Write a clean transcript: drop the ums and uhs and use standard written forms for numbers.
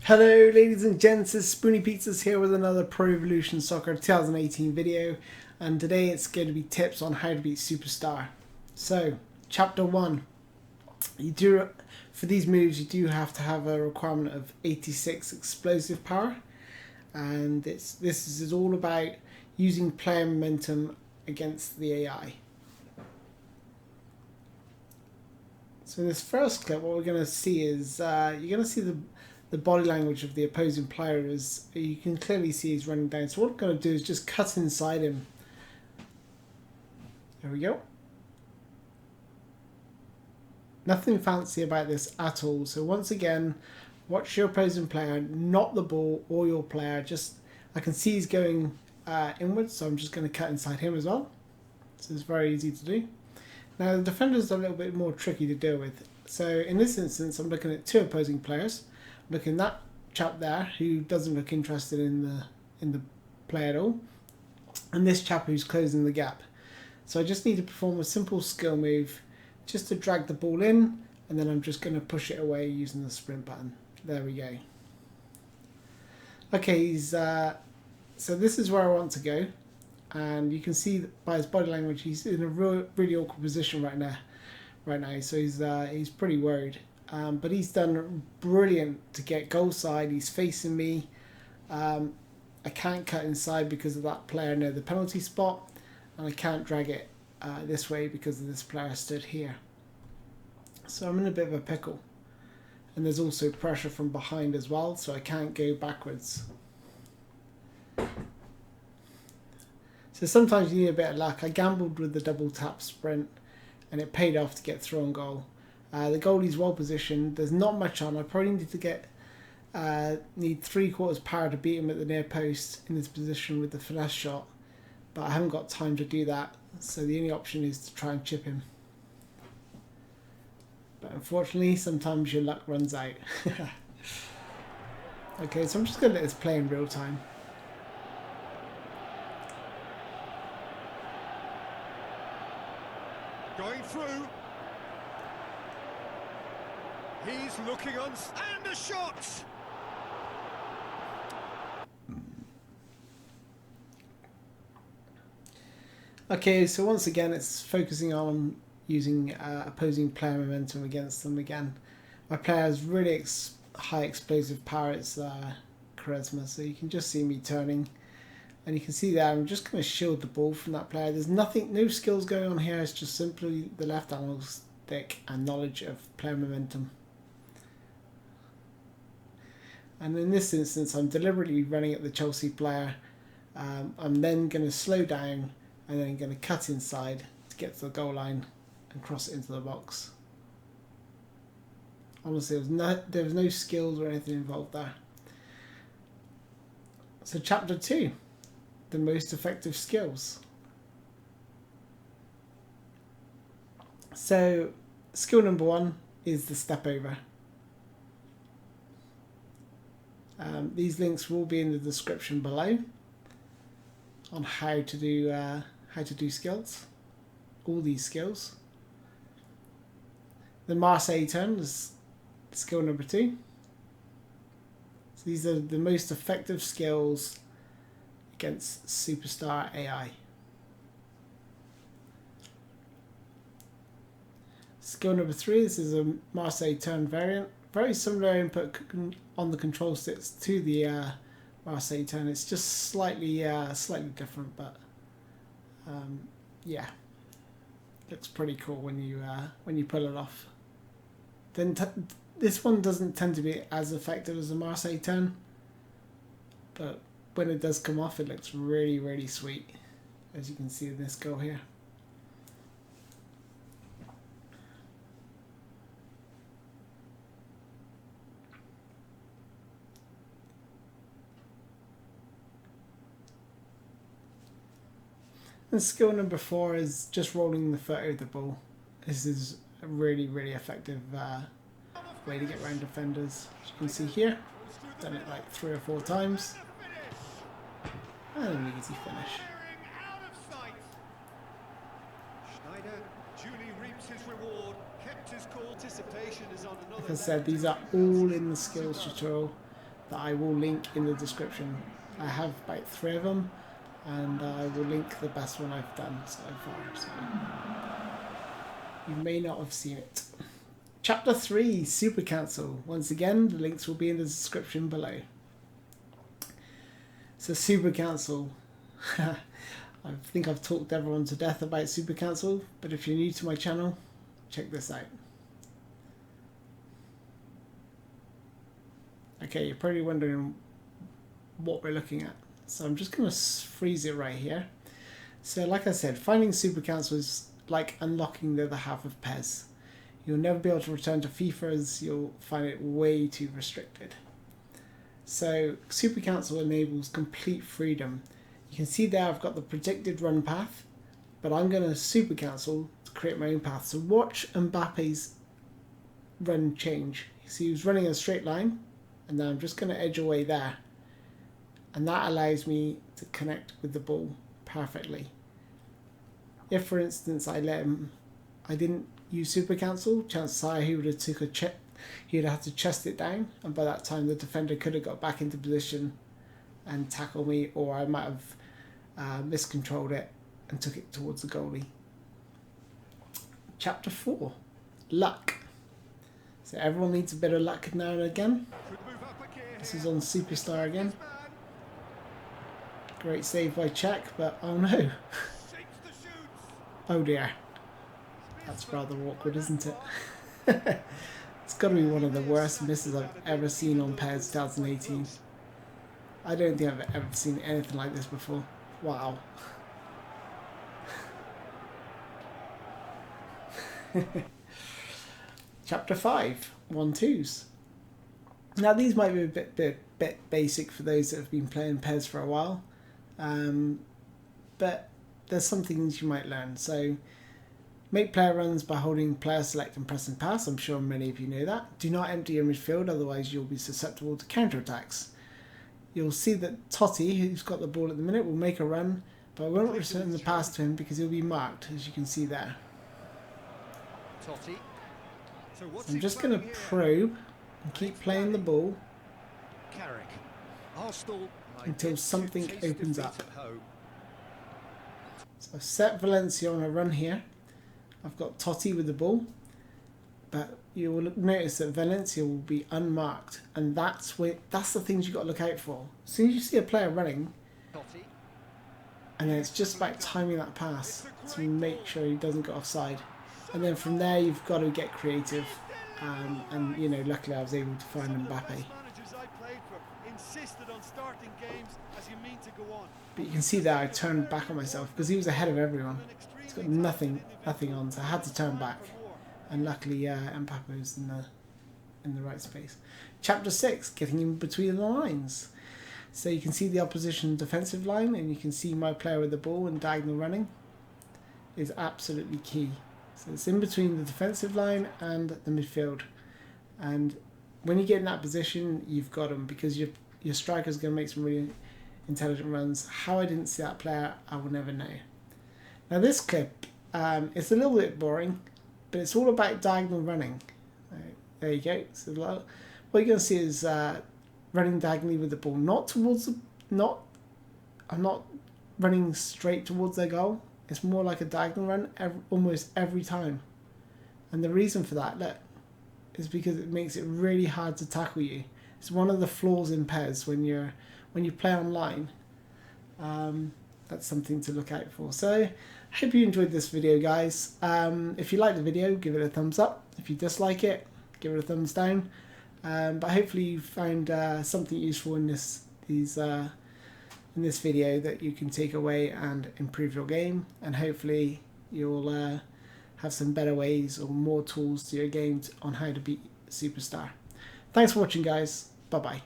Hello ladies and gents, it's SpoonyPizzas here with another Pro Evolution Soccer 2018 video, and today it's going to be tips on how to beat Superstar. So, chapter 1. For these moves you do have to have a requirement of 86 explosive power, and this is all about using player momentum against the AI. So in this first clip what we're going to see is, you're going to see the body language of the opposing player. Is you can clearly see he's running down. So what I'm going to do is just cut inside him. There we go. Nothing fancy about this at all. So once again, watch your opposing player, not the ball or your player. I can see he's going inwards, so I'm just going to cut inside him as well. So it's very easy to do. Now the defender's a little bit more tricky to deal with. So in this instance, I'm looking at two opposing players. Looking at that chap there who doesn't look interested in the play at all, and this chap who's closing the gap. So I just need to perform a simple skill move just to drag the ball in, and then I'm just going to push it away using the sprint button. There we go. Okay, so this is where I want to go, and you can see by his body language he's in a really awkward position right now. So he's pretty worried. But he's done brilliant to get goal side. He's facing me. I can't cut inside because of that player near the penalty spot, and I can't drag it this way because of this player stood here. So I'm in a bit of a pickle, and there's also pressure from behind as well, so I can't go backwards. So sometimes you need a bit of luck. I gambled with the double tap sprint, and it paid off to get through on goal. The goalie's well positioned. There's not much on. I probably need to need 3/4 power to beat him at the near post in this position with the finesse shot, but I haven't got time to do that. So the only option is to try and chip him. But unfortunately, sometimes your luck runs out. Okay, so I'm just going to let this play in real time. Going through. He's looking on, and a shot! Okay, so once again it's focusing on using opposing player momentum against them again. My player has really high explosive power, it's charisma, so you can just see me turning. And you can see there I'm just going to shield the ball from that player. There's no skills going on here, it's just simply the left analog stick and knowledge of player momentum. And in this instance, I'm deliberately running at the Chelsea player. I'm then going to slow down and then going to cut inside to get to the goal line and cross it into the box. Honestly, there was no skills or anything involved there. So chapter 2, the most effective skills. So skill number 1 is the step over. These links will be in the description below on how to do skills, all these skills. The Marseille turn is skill number 2. So these are the most effective skills against Superstar AI. Skill number 3, this is a Marseille turn variant. Very similar input on the control sticks to the Marseille turn. It's just slightly different, but yeah, looks pretty cool when you pull it off. Then this one doesn't tend to be as effective as the Marseille turn, but when it does come off, it looks really sweet, as you can see in this goal here. And skill number 4 is just rolling the foot over the ball. This is a really effective way to get around defenders. As you can see here, done it like 3 or 4 times. And an easy finish. Like I said, these are all in the skills tutorial. that I will link in the description. I have about 3 of them, and I will link the best one I've done so far. So you may not have seen it. Chapter 3, Super Council. Once again, the links will be in the description below. So Super Council. I think I've talked everyone to death about Super Council, but if you're new to my channel, check this out. Okay, you're probably wondering what we're looking at. So I'm just going to freeze it right here. So like I said, finding Super Council is like unlocking the other half of PES. You'll never be able to return to FIFA as you'll find it way too restricted. So Super Council enables complete freedom. You can see there I've got the predicted run path, but I'm going to Super Council to create my own path. So watch Mbappe's run change. You see he was running in a straight line, and now I'm just going to edge away there. And that allows me to connect with the ball perfectly. If, for instance, I didn't use Super Council, chances are he would have took a chip. He'd have to chest it down, and by that time the defender could have got back into position and tackled me, or I might have miscontrolled it and took it towards the goalie. Chapter 4, Luck. So everyone needs a bit of luck now and again. This is on Superstar again. Great save by Czech, but oh no. Oh dear. That's rather awkward, isn't it? It's got to be one of the worst misses I've ever seen on PES 2018. I don't think I've ever seen anything like this before. Wow. Chapter 5, 1-2s. Now these might be a bit basic for those that have been playing PES for a while, but there's some things you might learn. So make player runs by holding player select and pressing pass. I'm sure many of you know that. Do not empty your midfield, otherwise you'll be susceptible to counter-attacks. You'll see that Totti, who's got the ball at the minute, will make a run, but I won't return the pass to him because he'll be marked, as you can see there. Totti. So I'm just going to probe and keep playing the ball until something opens up. So I've set Valencia on a run here. I've got Totti with the ball, but you will notice that Valencia will be unmarked, and that's the things you've got to look out for. As soon as you see a player running, and then it's just about timing that pass to make sure he doesn't get offside. And then from there you've got to get creative, and you know, luckily I was able to find Mbappe. But you can see that I turned back on myself because he was ahead of everyone. He's got nothing on, so I had to turn back. And luckily, Mbappe was in the right space. Chapter 6, getting in between the lines. So you can see the opposition defensive line, and you can see my player with the ball and diagonal running is absolutely key. So it's in between the defensive line and the midfield. And when you get in that position, you've got them, because your striker's going to make some really intelligent runs. How I didn't see that player, I will never know. Now this clip, it's a little bit boring, but it's all about diagonal running. Right, there you go. So what you're going to see is running diagonally with the ball, I'm not running straight towards their goal. It's more like a diagonal run almost every time. And the reason for that, look, is because it makes it really hard to tackle you. It's one of the flaws in PES when you play online. That's something to look out for. So I hope you enjoyed this video, guys. If you like the video, give it a thumbs up. If you dislike it, give it a thumbs down. But hopefully you found something useful in this video that you can take away and improve your game, and hopefully you'll have some better ways or more tools to your game on how to beat Superstar. Thanks for watching, guys. Bye bye.